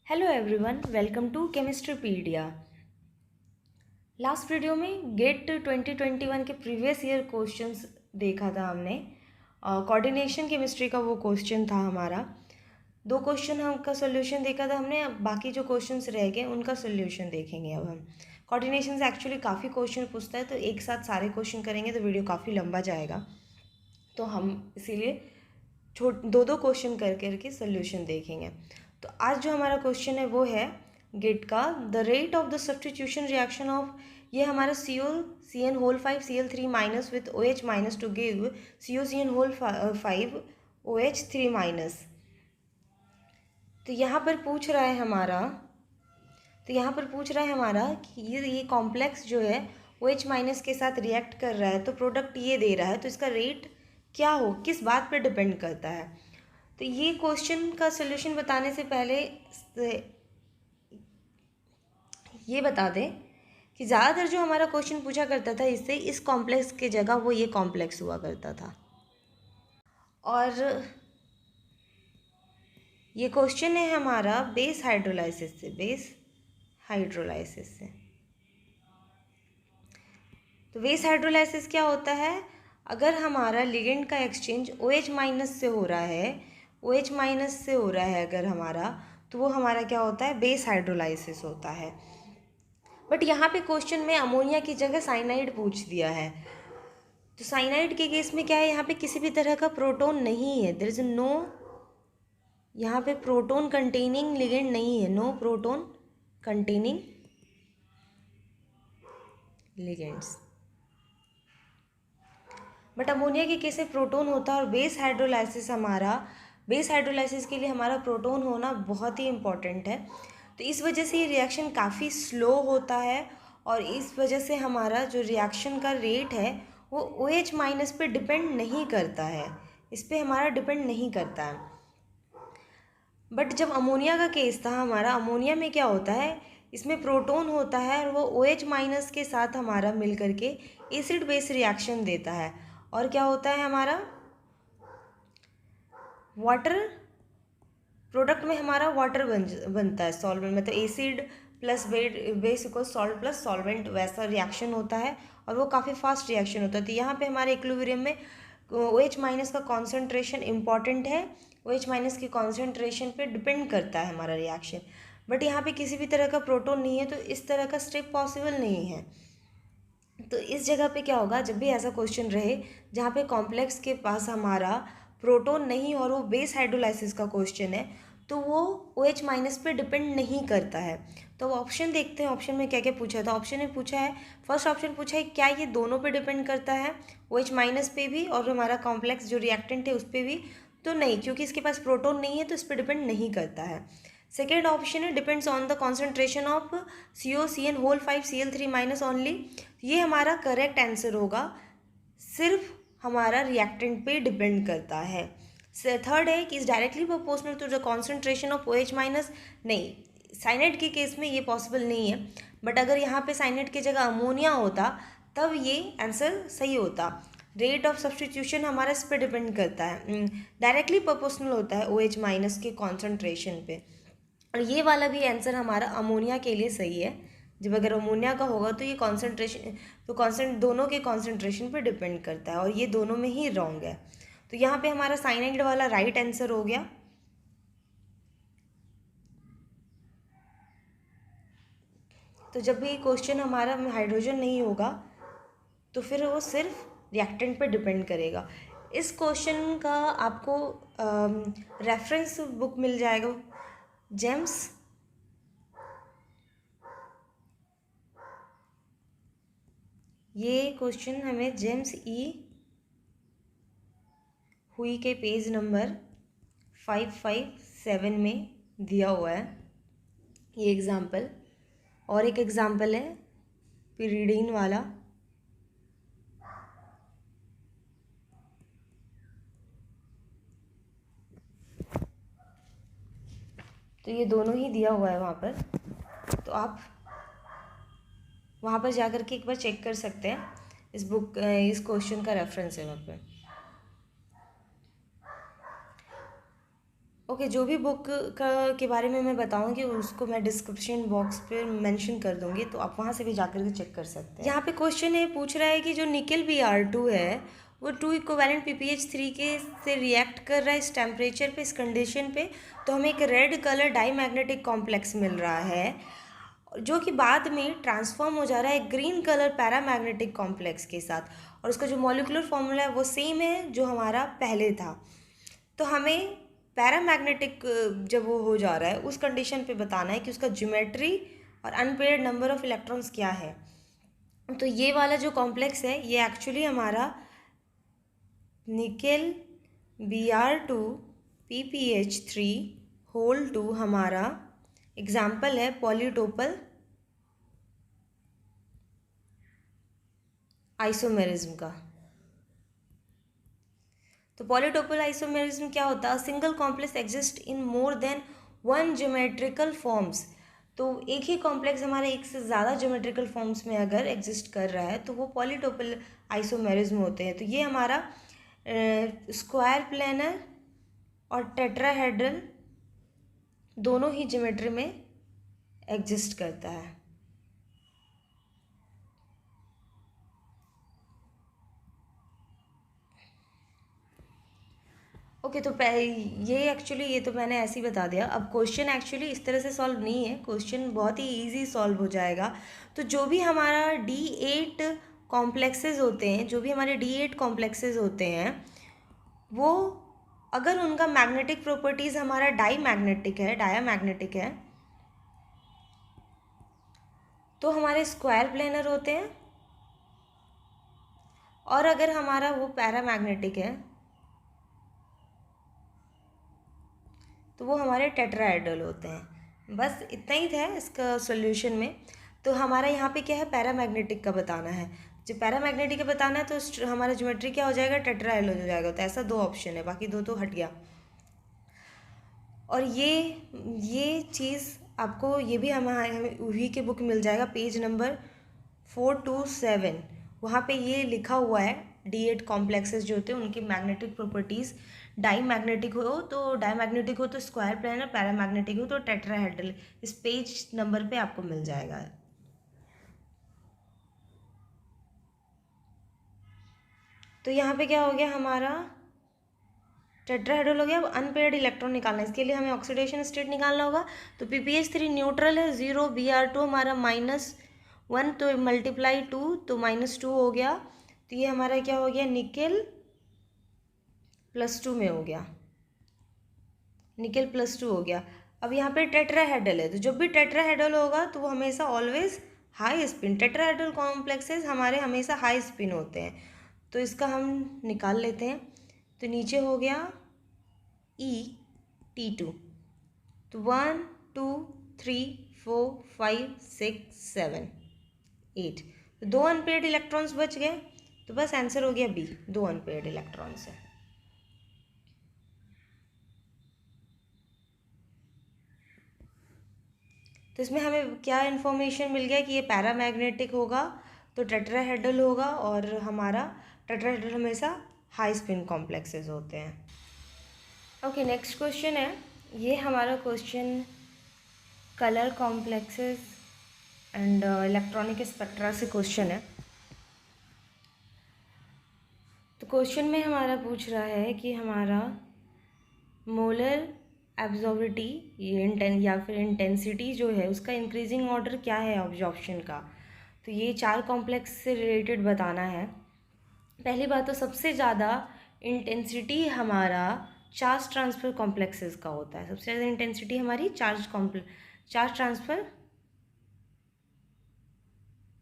Hello everyone, welcome to Chemistrypedia. Last video में GATE 2021 के previous year questions देखा था हमने। कोऑर्डिनेशन केमिस्ट्री का वो क्वेश्चन था हमारा। 2 क्वेश्चन का सोल्यूशन देखा था हमने। अब बाकी जो क्वेश्चंस रह गए उनका सोल्यूशन देखेंगे। अब हम कोऑर्डिनेशन से एक्चुअली काफ़ी क्वेश्चन पूछता है, तो एक साथ सारे क्वेश्चन करेंगे तो वीडियो काफ़ी लंबा जाएगा, तो हम इसीलिए दो क्वेश्चन कर करके सोल्यूशन देखेंगे। तो आज जो हमारा क्वेश्चन है वो है गेट का the rate of the substitution reaction of, ये हमारा COCN whole 5 Cl3 minus with OH minus to give COCN whole 5 OH3 minus. तो यहाँ पर पूछ रहा है हमारा कि ये कॉम्प्लेक्स जो है OH माइनस के साथ रिएक्ट कर रहा है, तो प्रोडक्ट ये दे रहा है, तो इसका रेट क्या हो, किस बात पर डिपेंड करता है। तो ये क्वेश्चन का सोल्यूशन बताने से पहले ये बता दें कि ज़्यादातर जो हमारा क्वेश्चन पूछा करता था इससे, इस कॉम्प्लेक्स के जगह वो ये कॉम्प्लेक्स हुआ करता था। और ये क्वेश्चन है हमारा बेस हाइड्रोलाइसिस से। तो बेस हाइड्रोलाइसिस क्या होता है? अगर हमारा लिगेंड का एक्सचेंज OH माइनस से हो रहा है, अगर हमारा, तो वो हमारा क्या होता है? बेस हाइड्रोलाइसिस होता है। बट यहाँ पे क्वेश्चन में अमोनिया की जगह साइनाइड पूछ दिया है। तो साइनाइड के केस में क्या है, यहाँ पे किसी भी तरह का प्रोटोन नहीं है, देयर इज नो, यहाँ पे प्रोटोन कंटेनिंग लिगेंड नहीं है, no proton containing ligands. But ammonia के केस में प्रोटोन होता है, और बेस हाइड्रोलाइसिस के लिए हमारा प्रोटोन होना बहुत ही इम्पॉर्टेंट है। तो इस वजह से ये रिएक्शन काफ़ी स्लो होता है, और इस वजह से हमारा जो रिएक्शन का रेट है वो OH माइनस पे डिपेंड नहीं करता है, इस पर हमारा डिपेंड नहीं करता है। बट जब अमोनिया का केस था हमारा, अमोनिया में क्या होता है, इसमें प्रोटोन होता है और वो OH माइनस के साथ हमारा मिल करके एसिड बेस रिएक्शन देता है, और क्या होता है हमारा वाटर, प्रोडक्ट में हमारा वाटर बनता है, सॉल्वेंट, मतलब acid plus base equal salt plus solvent, वैसा रिएक्शन होता है, और वो काफ़ी फास्ट रिएक्शन होता है। तो यहाँ पे हमारे इक्विलिब्रियम में OH माइनस का कॉन्सेंट्रेशन इंपॉर्टेंट है, OH माइनस की कॉन्सेंट्रेशन पे डिपेंड करता है हमारा रिएक्शन। बट यहाँ पे किसी भी तरह का प्रोटोन नहीं है, तो इस तरह का स्टेप पॉसिबल नहीं है। तो इस जगह पे क्या होगा, जब भी ऐसा क्वेश्चन रहे जहाँ पे कॉम्प्लेक्स के पास हमारा प्रोटोन नहीं और वो बेस हाइड्रोलाइसिस का क्वेश्चन है, तो वो OH माइनस पे डिपेंड नहीं करता है। तो ऑप्शन देखते हैं, ऑप्शन में क्या क्या पूछा था। ऑप्शन में पूछा है, फर्स्ट ऑप्शन पूछा है क्या ये दोनों पे डिपेंड करता है, OH माइनस पे भी और हमारा कॉम्प्लेक्स जो रिएक्टेंट है उस पर भी। तो नहीं, क्योंकि इसके पास प्रोटोन नहीं है तो इस पर डिपेंड नहीं करता है। सेकेंड ऑप्शन है depends on the concentration of COCN whole 5 Cl3 minus only. ये हमारा करेक्ट आंसर होगा, सिर्फ हमारा रिएक्टेंट पे डिपेंड करता है। थर्ड है कि is directly proportional to the concentration of OH minus. नहीं, साइनाइड के केस में ये पॉसिबल नहीं है, बट अगर यहाँ पे साइनाइड की जगह अमोनिया होता तब ये आंसर सही होता। रेट ऑफ सब्स्टिट्यूशन हमारा इस पर डिपेंड करता है, डायरेक्टली प्रोपोर्शनल होता है OH माइनस के कॉन्सेंट्रेशन पे। और ये वाला भी आंसर हमारा अमोनिया के लिए सही है। जब अगर अमोनिया का होगा तो ये कॉन्सेंट्रेशन, तो दोनों के कॉन्सेंट्रेशन पे डिपेंड करता है, और ये दोनों में ही रॉन्ग है। तो यहाँ पे हमारा साइनाइड वाला राइट आंसर हो गया। तो जब भी क्वेश्चन हमारा हाइड्रोजन नहीं होगा तो फिर वो सिर्फ रिएक्टेंट पे डिपेंड करेगा। इस क्वेश्चन का आपको रेफरेंस बुक मिल जाएगा, जेम्स। ये क्वेश्चन हमें जेम्स हुई के पेज नंबर 557 में दिया हुआ है ये एग्ज़ाम्पल। और एक एग्ज़ाम्पल है पिरीडीन वाला, तो ये दोनों ही दिया हुआ है वहाँ पर, तो आप वहाँ पर जा कर के एक बार चेक कर सकते हैं। इस क्वेश्चन का रेफरेंस है वहाँ पर। ओके, जो भी बुक के बारे में मैं बताऊंगी उसको मैं डिस्क्रिप्शन बॉक्स पे मेंशन कर दूंगी, तो आप वहाँ से भी जाकर के चेक कर सकते हैं। यहाँ पे क्वेश्चन है, पूछ रहा है कि जो निकल Br2 है वो 2 इक्विवेलेंट PPH3 के से रिएक्ट कर रहा है इस टेम्परेचर पे, इस कंडीशन पे, तो हमें एक red colour dye magnetic complex मिल रहा है, जो कि बाद में ट्रांसफॉर्म हो जा रहा है ग्रीन कलर पैरामैग्नेटिक कॉम्प्लेक्स के साथ, और उसका जो मॉलिक्यूलर फॉर्मूला है वो सेम है जो हमारा पहले था। तो हमें पैरामैग्नेटिक जब वो हो जा रहा है उस कंडीशन पे बताना है कि उसका ज्योमेट्री और अनपेयर्ड नंबर ऑफ इलेक्ट्रॉन्स क्या है। तो ये वाला जो कॉम्प्लेक्स है ये एक्चुअली हमारा निकेल Br2 PPH3 होल 2 हमारा एग्जाम्पल है पॉलीटोपल आइसोमेरिज्म का। तो पॉलीटोपल आइसोमेरिज्म क्या होता है? Single complex exist in more than one geometrical forms. तो एक ही कॉम्प्लेक्स हमारे एक से ज़्यादा ज्योमेट्रिकल फॉर्म्स में अगर एग्जिस्ट कर रहा है तो वो पॉलीटोपल आइसोमेरिज्म होते हैं। तो ये हमारा स्क्वायर प्लेनर और टेट्राहेड्रल दोनों ही ज्योमेट्री में एग्जिस्ट करता है। ओके, तो ये तो मैंने ऐसे ही बता दिया। अब क्वेश्चन एक्चुअली इस तरह से सॉल्व नहीं है, क्वेश्चन बहुत ही इजी सॉल्व हो जाएगा। तो जो भी हमारा D8 कॉम्प्लेक्सेस होते हैं, जो भी हमारे D8 कॉम्प्लेक्सेस होते हैं, वो अगर उनका मैग्नेटिक प्रॉपर्टीज़ हमारा डायामैग्नेटिक है, तो हमारे स्क्वायर प्लेनर होते हैं, और अगर हमारा वो पैरामैग्नेटिक है तो वो हमारे टेट्राहेड्रल होते हैं। बस इतना ही था इसका सॉल्यूशन में। तो हमारा यहाँ पे क्या है, पैरामैग्नेटिक का बताना है। जब पैरामैग्नेटिक का बताना है तो हमारा ज्योमेट्री क्या हो जाएगा, टेट्राहेड्रल हो जाएगा। तो ऐसा 2 ऑप्शन है, बाकी 2 तो हट गया। और ये चीज़ आपको ये भी हमें वही के बुक मिल जाएगा, पेज नंबर 427। वहाँ पे ये लिखा हुआ है D8 कॉम्प्लेक्सेस जो होते हैं उनकी मैग्नेटिक प्रॉपर्टीज़। डाईमैग्नेटिक हो तो स्क्वायर प्लेनर, पैरामैग्नेटिक हो तो टेट्राहेड्रल। इस पेज नंबर पे आपको मिल जाएगा। तो यहाँ पे क्या हो गया, हमारा टेट्राहेड्रल हो गया। अब अनपेयर्ड इलेक्ट्रॉन निकालना है, इसके लिए हमें ऑक्सीडेशन स्टेट निकालना होगा। तो PPH3 न्यूट्रल है, 0, Br2 हमारा -1, तो मल्टीप्लाई 2 तो -2 हो गया। तो ये हमारा क्या हो गया, निकेल +2 में हो गया, निकेल +2 हो गया। अब यहाँ पे टेट्राहेड्रल है, तो जब भी टेट्राहेड्रल होगा तो वो हमेशा always high spin, tetrahedral complexes हमारे हमेशा हाई स्पिन होते हैं। तो इसका हम निकाल लेते हैं। तो नीचे हो गया T2। तो 1 2 3 4 5 6 7 8, तो 2 अनपेयर्ड इलेक्ट्रॉन्स बच गए। तो बस आंसर हो गया B, 2 अनपेयर्ड इलेक्ट्रॉन्स है। तो इसमें हमें क्या इन्फॉर्मेशन मिल गया कि ये पैरामैग्नेटिक होगा तो टेट्राहेड्रल होगा, और हमारा टेट्राहेड्रल हमेशा हाई स्पिन कॉम्प्लेक्सेस होते हैं। ओके, नेक्स्ट क्वेश्चन है, ये हमारा question colour complexes and electronic spectra से क्वेश्चन है। तो क्वेश्चन में हमारा पूछ रहा है कि हमारा मोलर एब्जॉर्बिटी या फिर इंटेंसिटी जो है उसका इंक्रीजिंग ऑर्डर क्या है एब्जॉर्प्शन का। तो ये 4 कॉम्प्लेक्स से रिलेटेड बताना है। पहली बात तो सबसे ज़्यादा इंटेंसिटी हमारा चार्ज ट्रांसफ़र कॉम्प्लेक्सेस का होता है। सबसे ज़्यादा इंटेंसिटी हमारी चार्ज ट्रांसफ़र,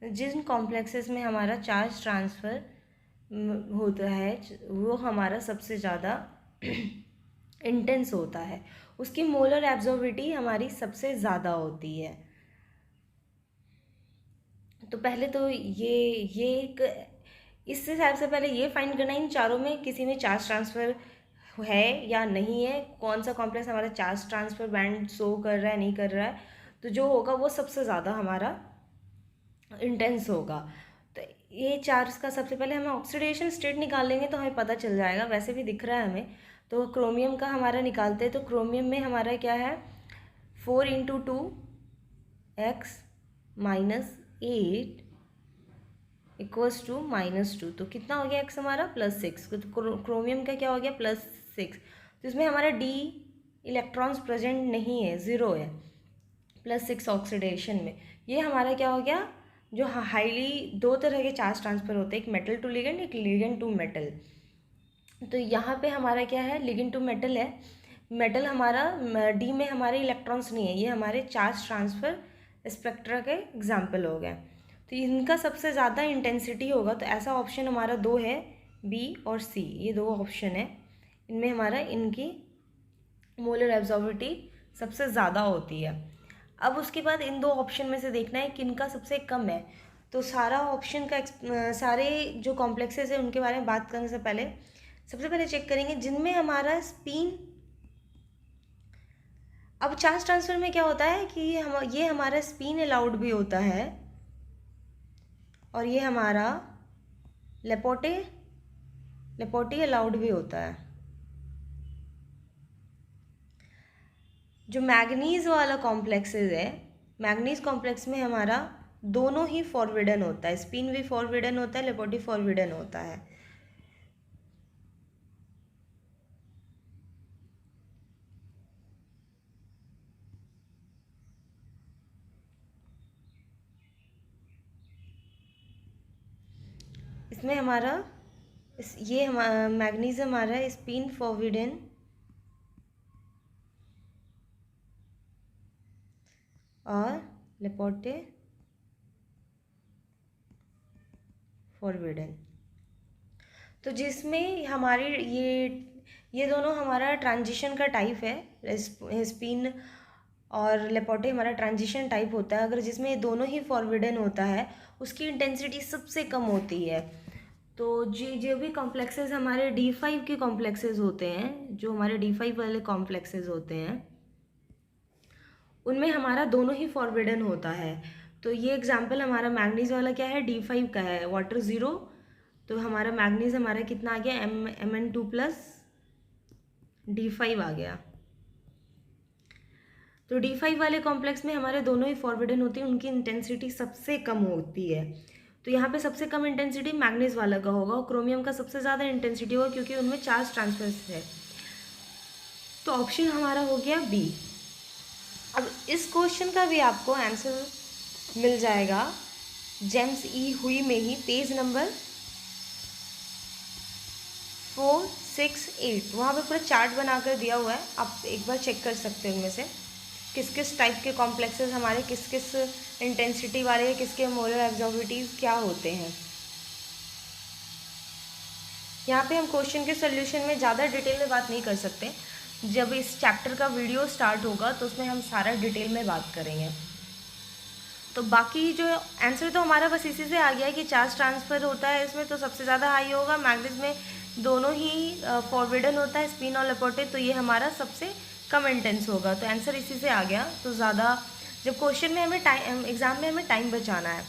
जिन कॉम्प्लेक्सेस में हमारा चार्ज ट्रांसफ़र होता है वो हमारा सबसे ज़्यादा इंटेंस होता है, उसकी मोलर एब्जॉर्बिटी हमारी सबसे ज़्यादा होती है। तो पहले तो ये इस हिसाब से पहले ये फाइंड करना इन चारों में किसी में चार्ज ट्रांसफ़र है या नहीं है, कौन सा कॉम्प्लेक्स हमारा चार्ज ट्रांसफ़र बैंड शो कर रहा है नहीं कर रहा है। तो जो होगा वो सबसे ज़्यादा हमारा इंटेंस होगा। तो ये चार्ज का सबसे पहले हमें ऑक्सीडेशन स्टेट निकाल लेंगे तो हमें पता चल जाएगा, वैसे भी दिख रहा है हमें। तो क्रोमियम का हमारा निकालते हैं, तो क्रोमियम में हमारा क्या है 4 × 2 x - 8 = -2। तो कितना हो गया x हमारा +6। तो क्रोमियम का क्या हो गया +6। तो इसमें हमारा d इलेक्ट्रॉन्स प्रेजेंट नहीं है, 0 है, +6 ऑक्सीडेशन में। ये हमारा क्या हो गया, जो हाईली दो तरह के चार्ज ट्रांसफ़र होते हैं, एक मेटल टू लिगेंड, एक लिगेंड टू मेटल। तो यहाँ पे हमारा क्या है, लिगेंड टू मेटल है। मेटल हमारा डी में हमारे इलेक्ट्रॉन्स नहीं है, ये हमारे चार्ज ट्रांसफ़र स्पेक्ट्रा के एग्जाम्पल हो गए। तो इनका सबसे ज़्यादा इंटेंसिटी होगा, तो ऐसा ऑप्शन हमारा 2 है, बी और सी, ये 2 ऑप्शन है। इनमें हमारा इनकी मोलर एब्जॉर्बिटी सबसे ज़्यादा होती है। अब उसके बाद इन 2 ऑप्शन में से देखना है कि इनका सबसे कम है। तो सारा ऑप्शन का सारे जो कॉम्प्लेक्सेस हैं उनके बारे में बात करने से पहले सबसे पहले चेक करेंगे जिनमें हमारा स्पिन। अब चार्ज ट्रांसफ़र में क्या होता है कि ये हमारा स्पिन अलाउड भी होता है और ये हमारा लेपोटे अलाउड भी होता है। जो मैग्नीज वाला कॉम्प्लेक्सेस है, मैग्नीज कॉम्प्लेक्स में हमारा दोनों ही फॉरविडन होता है, स्पिन भी फॉरविडन होता है, लेपोटी फॉरविडन होता है। इसमें हमारा ये मैग्नीज हमारा स्पिन फॉरविडन और लेपोटे फॉरविडन। तो जिसमें हमारी ये दोनों हमारा ट्रांजिशन का टाइप है, स्पिन और लेपोटे हमारा ट्रांजिशन टाइप होता है। अगर जिसमें ये दोनों ही फॉरविडन होता है उसकी इंटेंसिटी सबसे कम होती है। तो जो भी कॉम्प्लेक्सेस हमारे D5 के कॉम्प्लेक्सेस होते हैं, जो हमारे D5 वाले कॉम्प्लेक्सेस होते हैं उनमें हमारा दोनों ही फॉरविडन होता है। तो ये एग्जांपल हमारा मैग्नीज वाला क्या है, D5 का है, वाटर 0। तो हमारा मैग्नीज हमारा कितना आ गया, Mn2 + D5 आ गया। तो D5 वाले कॉम्प्लेक्स में हमारे दोनों ही फॉरविडन होती है, उनकी इंटेंसिटी सबसे कम होती है। तो यहाँ पे सबसे कम इंटेंसिटी मैग्नीज वाला का होगा और क्रोमियम का सबसे ज़्यादा इंटेंसिटी होगा क्योंकि उनमें चार्ज ट्रांसफर है। तो ऑप्शन हमारा हो गया बी। अब इस क्वेश्चन का भी आपको आंसर मिल जाएगा जेम्स ई हुई में ही, पेज नंबर 468। वहाँ पे पूरा चार्ट बनाकर दिया हुआ है, आप एक बार चेक कर सकते हैं उनमें से किस किस टाइप के कॉम्प्लेक्सेस हमारे किस किस इंटेंसिटी वाले हैं, किसके मोलर एब्जॉर्बिटीज क्या होते हैं। यहाँ पे हम क्वेश्चन के सोल्यूशन में ज़्यादा डिटेल में बात नहीं कर सकते। जब इस चैप्टर का वीडियो स्टार्ट होगा तो उसमें हम सारा डिटेल में बात करेंगे। तो बाकी जो आंसर तो हमारा बस इसी से आ गया है कि चार्ज ट्रांसफ़र होता है इसमें, तो सबसे ज़्यादा हाई होगा। मैग्नीज में दोनों ही फॉरविडन होता है, स्पिन और लेपोटे, तो ये हमारा सबसे कम इंटेंस होगा। तो आंसर इसी से आ गया। तो ज़्यादा जब क्वेश्चन में हमें एग्ज़ाम में हमें टाइम बचाना है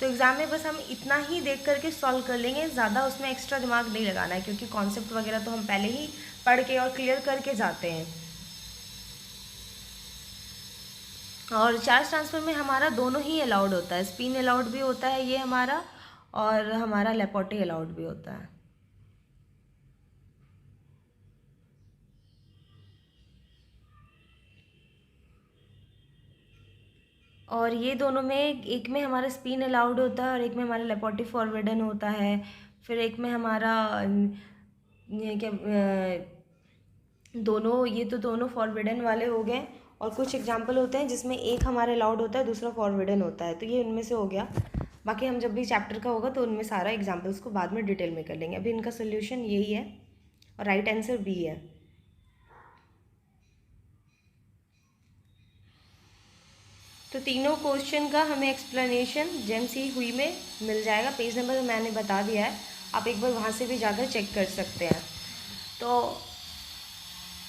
तो एग्ज़ाम में बस हम इतना ही देख करके सॉल्व कर लेंगे, ज़्यादा उसमें एक्स्ट्रा दिमाग नहीं लगाना है क्योंकि कॉन्सेप्ट वगैरह तो हम पहले ही पढ़ के और क्लियर करके जाते हैं। और चार्ज ट्रांसफ़र में हमारा दोनों ही अलाउड होता है, स्पिन अलाउड भी होता है ये हमारा, और हमारा लेपोटे अलाउड भी होता है। और ये दोनों में एक में हमारा स्पिन अलाउड होता है और एक में हमारा लेपोटे फॉरविडन होता है। फिर एक में हमारा ये क्या दोनों, ये तो दोनों फॉरविडन वाले हो गए। और कुछ एग्जांपल होते हैं जिसमें एक हमारा अलाउड होता है, दूसरा फॉरविडन होता है, तो ये उनमें से हो गया। बाकी हम जब भी चैप्टर का होगा तो उनमें सारा एग्जांपल्स को बाद में डिटेल में कर लेंगे। अभी इनका सोल्यूशन यही है और राइट आंसर बी है। तो तीनों क्वेश्चन का हमें एक्सप्लेनेशन जेम्स ई हुई में मिल जाएगा। पेज नंबर मैंने बता दिया है, आप एक बार वहाँ से भी जाकर चेक कर सकते हैं। तो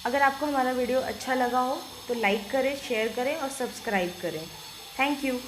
अगर आपको हमारा वीडियो अच्छा लगा हो तो लाइक करें, शेयर करें और सब्सक्राइब करें। Thank you.